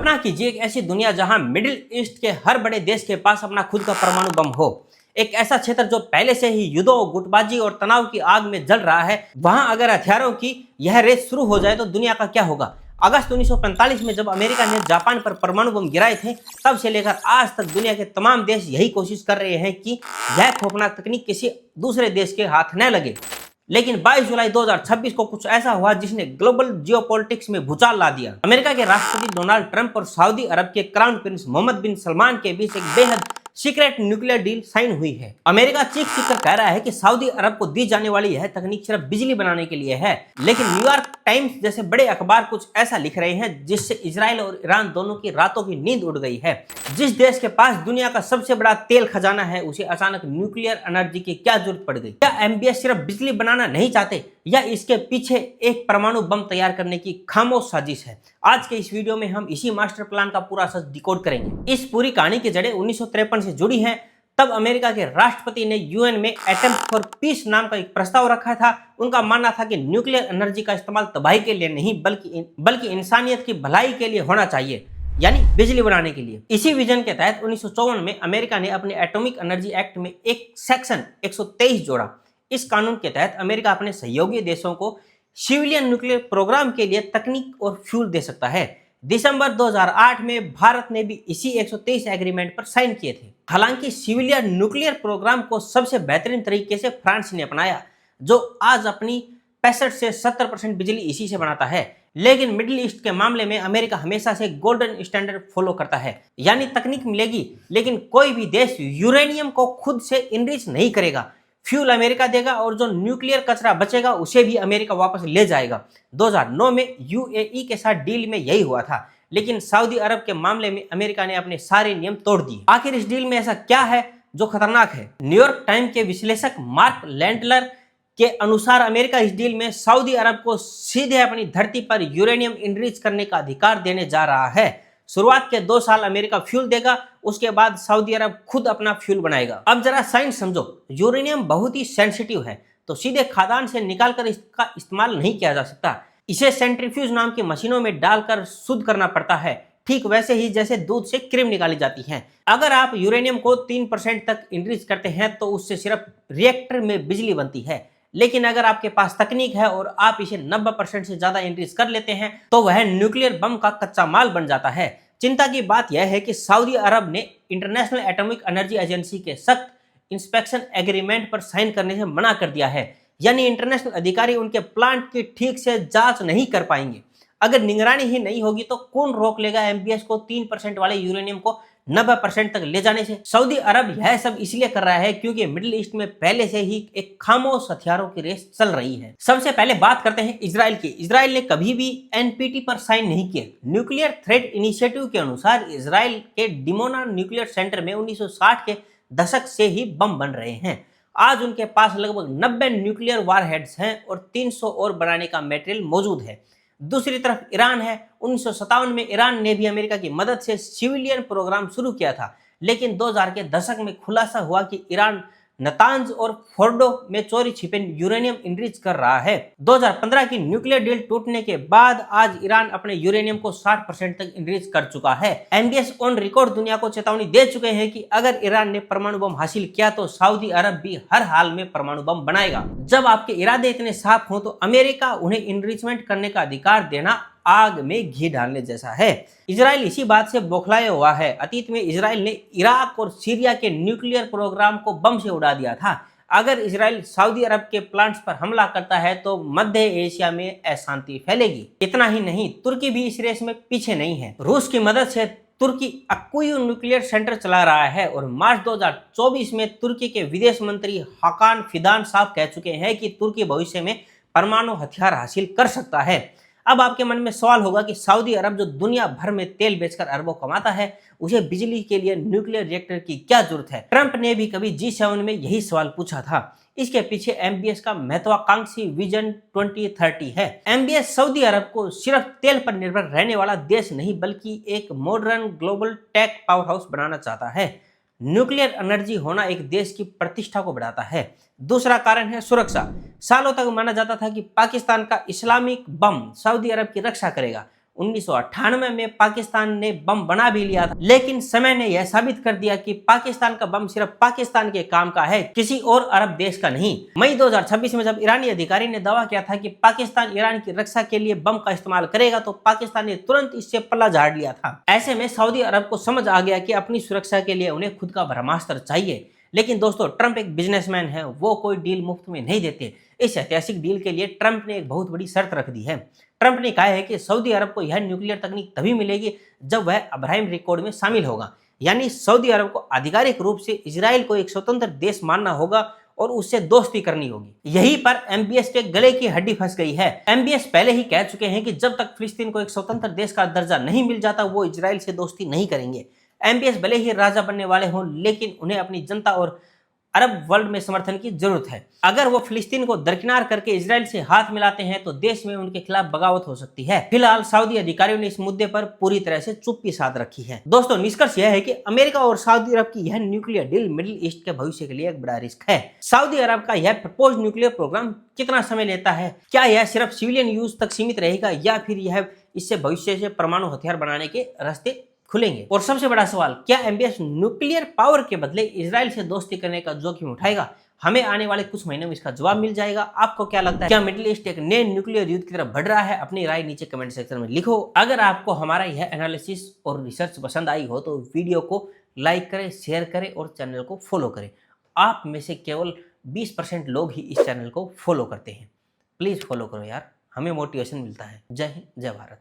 कल्पना कीजिए एक ऐसी दुनिया जहां मिडिल ईस्ट के हर बड़े देश के पास अपना खुद का परमाणु बम हो। एक ऐसा क्षेत्र जो पहले से ही युद्धों, गुटबाजी और तनाव की आग में जल रहा है, वहां अगर हथियारों की यह रेस शुरू हो जाए तो दुनिया का क्या होगा। अगस्त 1945 में जब अमेरिका ने जापान पर परमाणु बम गिराए थे, तब से लेकर आज तक दुनिया के तमाम देश यही कोशिश कर रहे हैं कि यह खौफनाक तकनीक किसी दूसरे देश के हाथ न लगे। लेकिन 22 जुलाई 2026 को कुछ ऐसा हुआ जिसने ग्लोबल जियोपॉलिटिक्स में भूचाल ला दिया। अमेरिका के राष्ट्रपति डोनाल्ड ट्रंप और सऊदी अरब के क्राउन प्रिंस मोहम्मद बिन सलमान के बीच एक बेहद सीक्रेट न्यूक्लियर डील साइन हुई है। अमेरिका चीख चीख कर कह रहा है कि सऊदी अरब को दी जाने वाली यह तकनीक सिर्फ बिजली बनाने के लिए है, लेकिन न्यूयॉर्क टाइम्स जैसे बड़े अखबार कुछ ऐसा लिख रहे हैं जिससे इजराइल और ईरान दोनों की रातों की नींद उड़ गई है। जिस देश के पास दुनिया का सबसे बड़ा तेल खजाना है, उसे अचानक न्यूक्लियर एनर्जी की क्या जरूरत पड़ गई। क्या एमबीएस सिर्फ बिजली बनाना नहीं चाहते या इसके पीछे एक परमाणु बम तैयार करने की खामोश साजिश है? आज के इस वीडियो में हम इसी मास्टर प्लान का पूरा सच डिकोड करेंगे। इस पूरी कहानी की जड़ें 1953 से जुड़ी हैं। तब अमेरिका के राष्ट्रपति ने यूएन में अटेम्प्ट फॉर पीस नाम का एक प्रस्ताव रखा था। उनका मानना था कि न्यूक्लियर एनर्जी का इस्तेमाल तबाही के लिए नहीं बल्कि इंसानियत की भलाई के लिए होना चाहिए, यानी बिजली बनाने के लिए। इसी विजन के तहत 1954 में अमेरिका ने अपने एटॉमिक एनर्जी एक्ट में एक सेक्शन 123 जोड़ा। इस कानून के तहत अमेरिका अपने सहयोगी देशों को सिविलियन न्यूक्लियर प्रोग्राम के लिए तकनीक और फ्यूल दे सकता है। दिसंबर 2008 में भारत ने भी इसी 123 एग्रीमेंट पर साइन किए थे। हालांकि सिविलियन न्यूक्लियर प्रोग्राम को सबसे बेहतरीन तरीके से फ्रांस ने अपनाया, जो आज अपनी 65 से 70% बिजली इसी से बनाता है। लेकिन मिडिल ईस्ट के मामले में अमेरिका हमेशा से गोल्डन स्टैंडर्ड फॉलो करता है, यानी तकनीक मिलेगी लेकिन कोई भी देश यूरेनियम को खुद से इनरिच नहीं करेगा। फ्यूल अमेरिका देगा और जो न्यूक्लियर कचरा बचेगा उसे भी अमेरिका वापस ले जाएगा। 2009 में यूएई के साथ डील में यही हुआ था, लेकिन सऊदी अरब के मामले में अमेरिका ने अपने सारे नियम तोड़ दिए। आखिर इस डील में ऐसा क्या है जो खतरनाक है? न्यूयॉर्क टाइम के विश्लेषक मार्क लैंडलर के अनुसार अमेरिका इस डील में सऊदी अरब को सीधे अपनी धरती पर यूरेनियम इनरिच करने का अधिकार देने जा रहा है। शुरुआत के 2 साल अमेरिका फ्यूल देगा, उसके बाद सऊदी अरब खुद अपना फ्यूल बनाएगा। अब जरा साइंस समझो, यूरेनियम बहुत ही सेंसिटिव है, तो सीधे खादान से निकालकर इसका इस्तेमाल नहीं किया जा सकता। इसे सेंट्रीफ्यूज नाम की मशीनों में डालकर शुद्ध करना पड़ता है, ठीक वैसे ही जैसे दूध से क्रीम निकाली जाती है। अगर आप यूरेनियम को 3% तक इनरिच करते हैं तो उससे सिर्फ रिएक्टर में बिजली बनती है, लेकिन अगर आपके पास तकनीक है और आप इसे 90% से ज्यादा इनरिच कर लेते हैं तो वह न्यूक्लियर बम का कच्चा माल बन जाता है। चिंता की बात यह है कि सऊदी अरब ने इंटरनेशनल एटॉमिक एनर्जी एजेंसी के सख्त इंस्पेक्शन एग्रीमेंट पर साइन करने से मना कर दिया है, यानी इंटरनेशनल अधिकारी उनके प्लांट की ठीक से जांच नहीं कर पाएंगे। अगर निगरानी ही नहीं होगी तो कौन रोक लेगा एमबीएस को 3% वाले यूरेनियम को 90% तक ले जाने से? सऊदी अरब यह सब इसलिए कर रहा है क्योंकि मिडिल ईस्ट में पहले से ही एक खामोश हथियारों की रेस चल रही है। सबसे पहले बात करते हैं इजराइल की। इजराइल ने कभी भी एनपीटी पर साइन नहीं किया। न्यूक्लियर थ्रेट इनिशिएटिव के अनुसार इजराइल के डिमोना न्यूक्लियर सेंटर में 1960 के दशक से ही बम बन रहे हैं। आज उनके पास लगभग 90 न्यूक्लियर वारहेड्स हैं और 300 और बनाने का मटेरियल मौजूद है। दूसरी तरफ ईरान है। 1957 में ईरान ने भी अमेरिका की मदद से सिविलियन प्रोग्राम शुरू किया था, लेकिन 2000 के दशक में खुलासा हुआ कि ईरान नतांज और फोर्डो में चोरी छिपे यूरेनियम इनरिच कर रहा है। 2015 की न्यूक्लियर डील टूटने के बाद आज ईरान अपने यूरेनियम को 60% तक इनरिच कर चुका है। एमबीएस ऑन रिकॉर्ड दुनिया को चेतावनी दे चुके हैं कि अगर ईरान ने परमाणु बम हासिल किया तो सऊदी अरब भी हर हाल में परमाणु बम बनाएगा। जब आपके इरादे इतने साफ हों तो अमेरिका उन्हें इनरिचमेंट करने का अधिकार देना आग में घी डालने जैसा है। इजराइल इसी बात से बौखलाया हुआ है। अतीत में इजराइल ने इराक और सीरिया के न्यूक्लियर प्रोग्राम को बम से उड़ा दिया था। अगर इजराइल सऊदी अरब के प्लांट्स पर हमला करता है तो मध्य एशिया में अशांति फैलेगी। इतना ही नहीं, तुर्की भी इस रेस में पीछे नहीं है। रूस की मदद से तुर्की अक्कुयू न्यूक्लियर सेंटर चला रहा है और मार्च 2024 में तुर्की के विदेश मंत्री हाकान फिदान साहब कह चुके हैं कि तुर्की भविष्य में परमाणु हथियार हासिल कर सकता है। अब आपके मन में सवाल होगा कि सऊदी अरब जो दुनिया भर में तेल बेचकर अरबों कमाता है, उसे बिजली के लिए न्यूक्लियर रिएक्टर की क्या जरूरत है? ट्रंप ने भी कभी G7 में यही सवाल पूछा था। इसके पीछे एमबीएस का महत्वाकांक्षी विजन 2030 है। एमबीएस सऊदी अरब को सिर्फ तेल पर निर्भर रहने वाला देश नहीं बल्कि एक modern global tech power house बनाना चाहता है। न्यूक्लियर एनर्जी होना एक देश की प्रतिष्ठा को बढ़ाता है। दूसरा कारण है सुरक्षा। सालों तक माना जाता था कि पाकिस्तान का इस्लामिक बम सऊदी अरब की रक्षा करेगा। 1998 में पाकिस्तान ने बम बना भी लिया था, लेकिन समय ने यह साबित कर दिया कि पाकिस्तान का बम सिर्फ पाकिस्तान के काम का है, किसी और अरब देश का नहीं। मई 2026 में जब ईरानी अधिकारी ने दावा किया था कि पाकिस्तान ईरान की रक्षा के लिए बम का इस्तेमाल करेगा, तो पाकिस्तान ने तुरंत इससे पल्ला झाड़ लिया था। ऐसे में सऊदी अरब को समझ आ गया कि अपनी सुरक्षा के लिए उन्हें खुद का ब्रह्मास्त्र चाहिए। लेकिन दोस्तों, ट्रंप एक बिजनेसमैन है, वो कोई डील मुफ्त में नहीं देते। इस ऐतिहासिक डील के लिए ट्रंप ने एक बहुत बड़ी शर्त रख दी है। ट्रंप ने कहा है कि सऊदी अरब को यह न्यूक्लियर तकनीक तभी मिलेगी जब वह अब्राहम एक्कॉर्ड में शामिल होगा, यानी सऊदी अरब को आधिकारिक रूप से इजराइल को एक स्वतंत्र देश मानना होगा और उससे दोस्ती करनी होगी। यहीं पर एमबीएस के गले की हड्डी फंस गई है। एमबीएस पहले ही कह चुके हैं कि जब तक फिलिस्तीन को एक स्वतंत्र देश का दर्जा नहीं मिल जाता, वो इजराइल से दोस्ती नहीं करेंगे। एमबीएस भले ही राजा बनने वाले हों, लेकिन उन्हें अपनी जनता और अरब वर्ल्ड में समर्थन की जरूरत है। अगर वो फिलिस्तीन को दरकिनार करके इजराइल से हाथ मिलाते हैं तो देश में उनके खिलाफ बगावत हो सकती है। फिलहाल सऊदी अधिकारियों ने इस मुद्दे पर पूरी तरह से चुप्पी साध रखी है। दोस्तों, निष्कर्ष यह है कि अमेरिका और सऊदी अरब की यह न्यूक्लियर डील मिडिल ईस्ट के भविष्य के लिए एक बड़ा रिस्क है। सऊदी अरब का यह प्रपोज न्यूक्लियर प्रोग्राम कितना समय लेता है? क्या यह सिर्फ सिविलियन यूज तक सीमित रहेगा या फिर यह इससे भविष्य से परमाणु हथियार बनाने के रास्ते खुलेंगे? और सबसे बड़ा सवाल, क्या एमबीएस न्यूक्लियर पावर के बदले इजराइल से दोस्ती करने का जोखिम उठाएगा? हमें आने वाले कुछ महीनों में इसका जवाब मिल जाएगा। आपको क्या लगता है, क्या मिडिल ईस्ट एक नए न्यूक्लियर युद्ध की तरफ बढ़ रहा है? अपनी राय नीचे कमेंट सेक्शन में लिखो। अगर आपको हमारा यह एनालिसिस और रिसर्च पसंद आई हो तो वीडियो को लाइक करें, शेयर करें और चैनल को फॉलो करें। आप में से केवल 20% लोग ही इस चैनल को फॉलो करते हैं। प्लीज फॉलो करो यार, हमें मोटिवेशन मिलता है। जय हिंद, जय भारत।